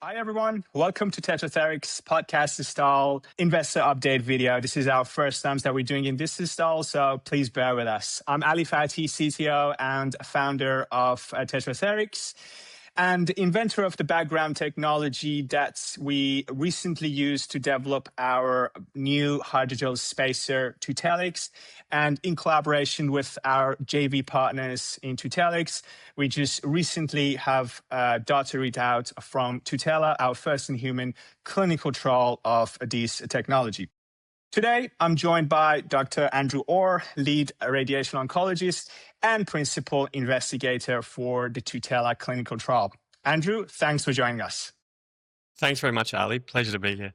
Hi, everyone. Welcome to Tetratherix podcast style investor update video. This is our first time that we're doing in this style, so please bear with us. I'm Fathi, CTO and founder of Tetratherix, and inventor of the background technology that we recently used to develop our new hydrogel spacer, Tutelix. And in collaboration with our JV partners in Tutelix, we just recently have data readout from Tutela, our first in human clinical trial of this technology. Today, I'm joined by Dr. Andrew Orr, lead radiation oncologist and principal investigator for the Tutela clinical trial. Andrew, thanks for joining us. Thanks very much, Ali. Pleasure to be here.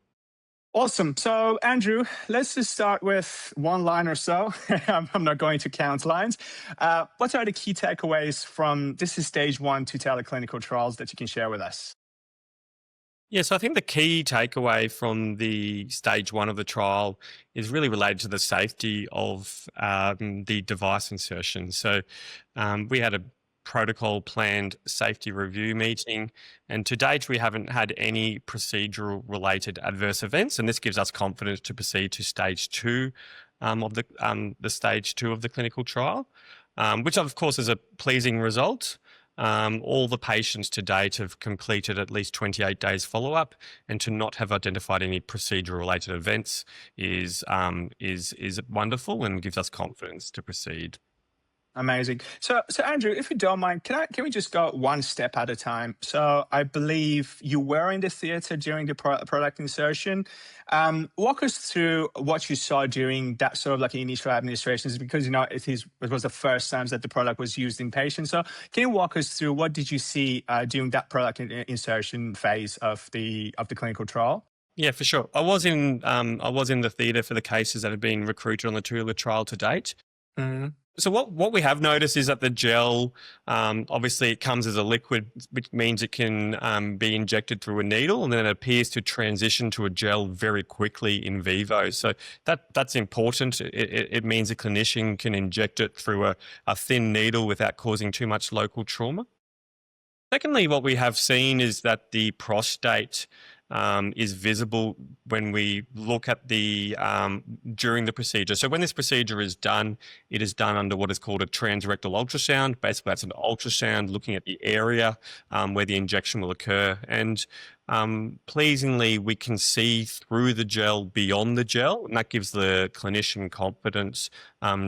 Awesome. So, Andrew, let's just start with one line or so. I'm not going to count lines. What are the key takeaways from this is stage 1 Tutela clinical trials that you can share with us? Yeah, so I think the key takeaway from the stage 1 of the trial is really related to the safety of the device insertion. So we had a protocol planned safety review meeting, and to date we haven't had any procedural related adverse events, and this gives us confidence to proceed to stage 2 of the stage 2 of the clinical trial, which of course is a pleasing result. All the patients to date have completed at least 28 days follow-up, and to not have identified any procedure-related events is wonderful and gives us confidence to proceed. Amazing. So Andrew, if you don't mind, can we just go one step at a time? So I believe you were in the theater during the product insertion. Walk us through what you saw during that sort of like initial administrations, because it was the first time that the product was used in patients. So can you walk us through what did you see during that product insertion phase of the clinical trial? Yeah, for sure. I was in the theatre for the cases that have been recruited on the Tutela trial to date. Mm-hmm. So what we have noticed is that the gel, obviously it comes as a liquid, which means it can be injected through a needle, and then it appears to transition to a gel very quickly in vivo. So that's important. It means a clinician can inject it through a thin needle without causing too much local trauma. Secondly, what we have seen is that the prostate is visible when we look at the during the procedure. So when this procedure is done, it is done under what is called a transrectal ultrasound. Basically, that's an ultrasound looking at the area where the injection will occur. And pleasingly, we can see through the gel beyond the gel, and that gives the clinician confidence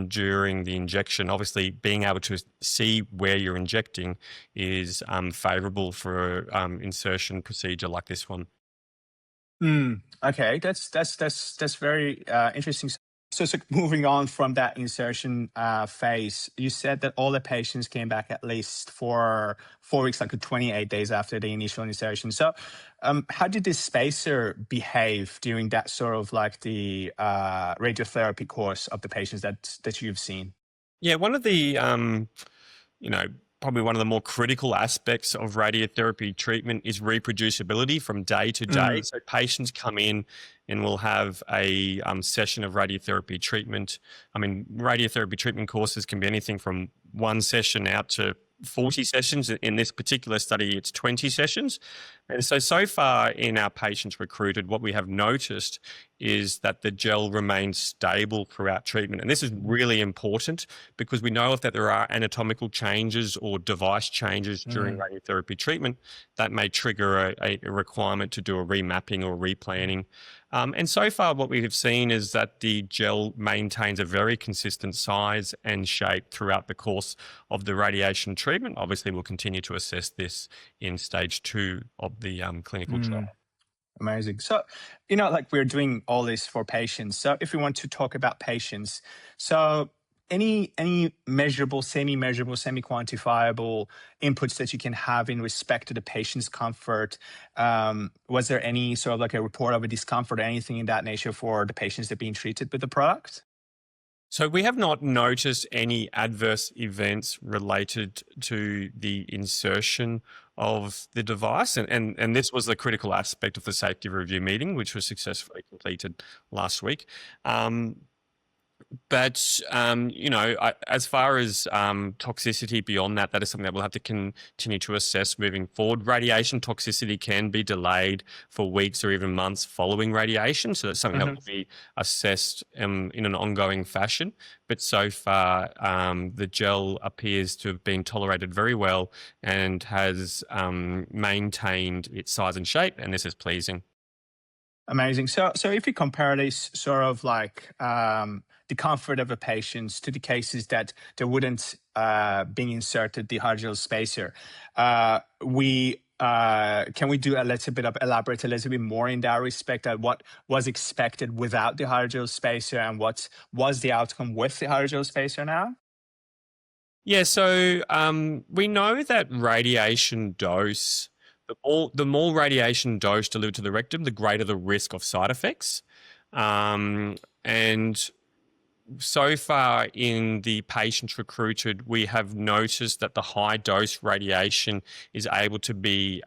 during the injection. Obviously, being able to see where you're injecting is favourable for insertion procedure like this one. Okay, that's very interesting. So moving on from that insertion phase, you said that all the patients came back at least for 4 weeks, like 28 days after the initial insertion. So how did this spacer behave during that sort of like the radiotherapy course of the patients that you've seen? Yeah, one of the probably one of the more critical aspects of radiotherapy treatment is reproducibility from day to day. So patients come in and we'll have a session of radiotherapy treatment. I mean, radiotherapy treatment courses can be anything from 1 session out to 40 sessions. In this particular study, it's 20 sessions. And so far in our patients recruited, what we have noticed is that the gel remains stable throughout treatment. And this is really important because we know that there are anatomical changes or device changes during radiotherapy treatment that may trigger a requirement to do a remapping or replanning. And so far what we have seen is that the gel maintains a very consistent size and shape throughout the course of the radiation treatment. Obviously, we'll continue to assess this in stage 2 of the clinical trial. Amazing. So, like we're doing all this for patients. So if we want to talk about patients, so any measurable, semi-measurable, semi-quantifiable inputs that you can have in respect to the patient's comfort? Was there any sort of like a report of a discomfort or anything in that nature for the patients that are being treated with the product? So we have not noticed any adverse events related to the insertion of the device. And this was the critical aspect of the safety review meeting, which was successfully completed last week. But, as far as toxicity beyond that, that is something that we'll have to continue to assess moving forward. Radiation toxicity can be delayed for weeks or even months following radiation. So that's something that will be assessed in an ongoing fashion. But so far, the gel appears to have been tolerated very well and has maintained its size and shape, and this is pleasing. Amazing. So if you compare this sort of like the comfort of the patients to the cases that they wouldn't being inserted the hydrogel spacer, we can we do a little bit of elaborate a little bit more in that respect at what was expected without the hydrogel spacer and what was the outcome with the hydrogel spacer now? Yeah, so we know that radiation dose, the more radiation dose delivered to the rectum, the greater the risk of side effects. And so far in the patients recruited, we have noticed that the high dose radiation is able to be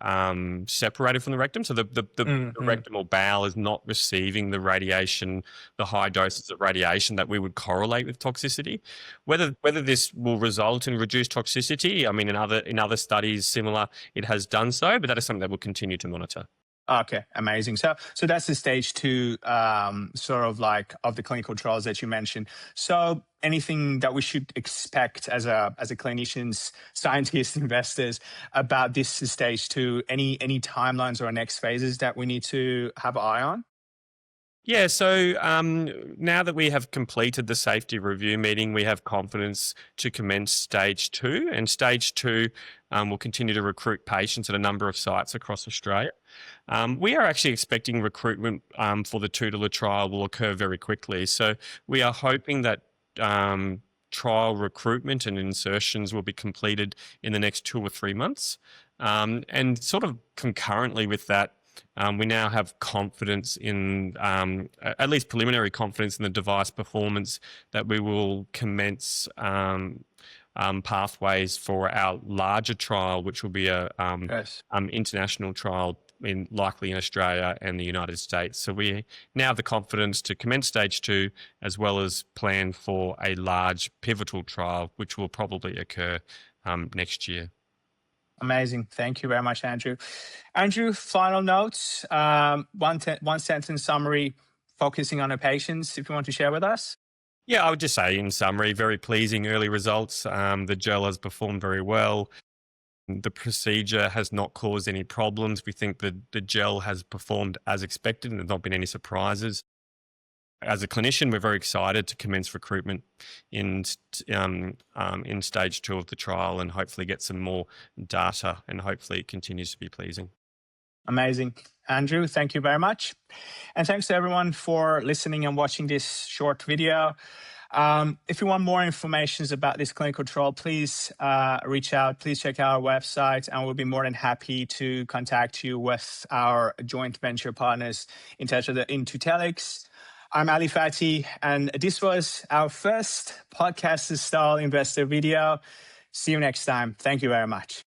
separated from the rectum. So the rectum or bowel is not receiving the radiation, the high doses of radiation that we would correlate with toxicity. Whether this will result in reduced toxicity, I mean, in other studies similar, it has done so, but that is something that we'll continue to monitor. Okay, amazing. So that's the stage 2, sort of like of the clinical trials that you mentioned. So anything that we should expect as a clinicians, scientists, investors about this stage 2? Any timelines or next phases that we need to have an eye on? Yeah, so now that we have completed the safety review meeting, we have confidence to commence stage 2. And stage 2 will continue to recruit patients at a number of sites across Australia. We are actually expecting recruitment for the Tutelix trial will occur very quickly. So we are hoping that trial recruitment and insertions will be completed in the next 2 or 3 months. And sort of concurrently with that, we now have confidence in, at least preliminary confidence in the device performance, that we will commence pathways for our larger trial, which will be a international trial likely in Australia and the United States. So we now have the confidence to commence stage 2 as well as plan for a large pivotal trial, which will probably occur next year. Amazing. Thank you very much, Andrew. Andrew, final notes, one sentence summary focusing on the patients, if you want to share with us. Yeah, I would just say in summary, very pleasing early results. The gel has performed very well. The procedure has not caused any problems. We think that the gel has performed as expected and there's not been any surprises. As a clinician, we're very excited to commence recruitment in stage 2 of the trial and hopefully get some more data, and hopefully it continues to be pleasing. Amazing. Andrew, thank you very much. And thanks to everyone for listening and watching this short video. If you want more information about this clinical trial, please reach out. Please check out our website, and we'll be more than happy to contact you with our joint venture partners in Tetra, in Tutelix. I'm Ali Fathi, and this was our first podcast-style investor video. See you next time. Thank you very much.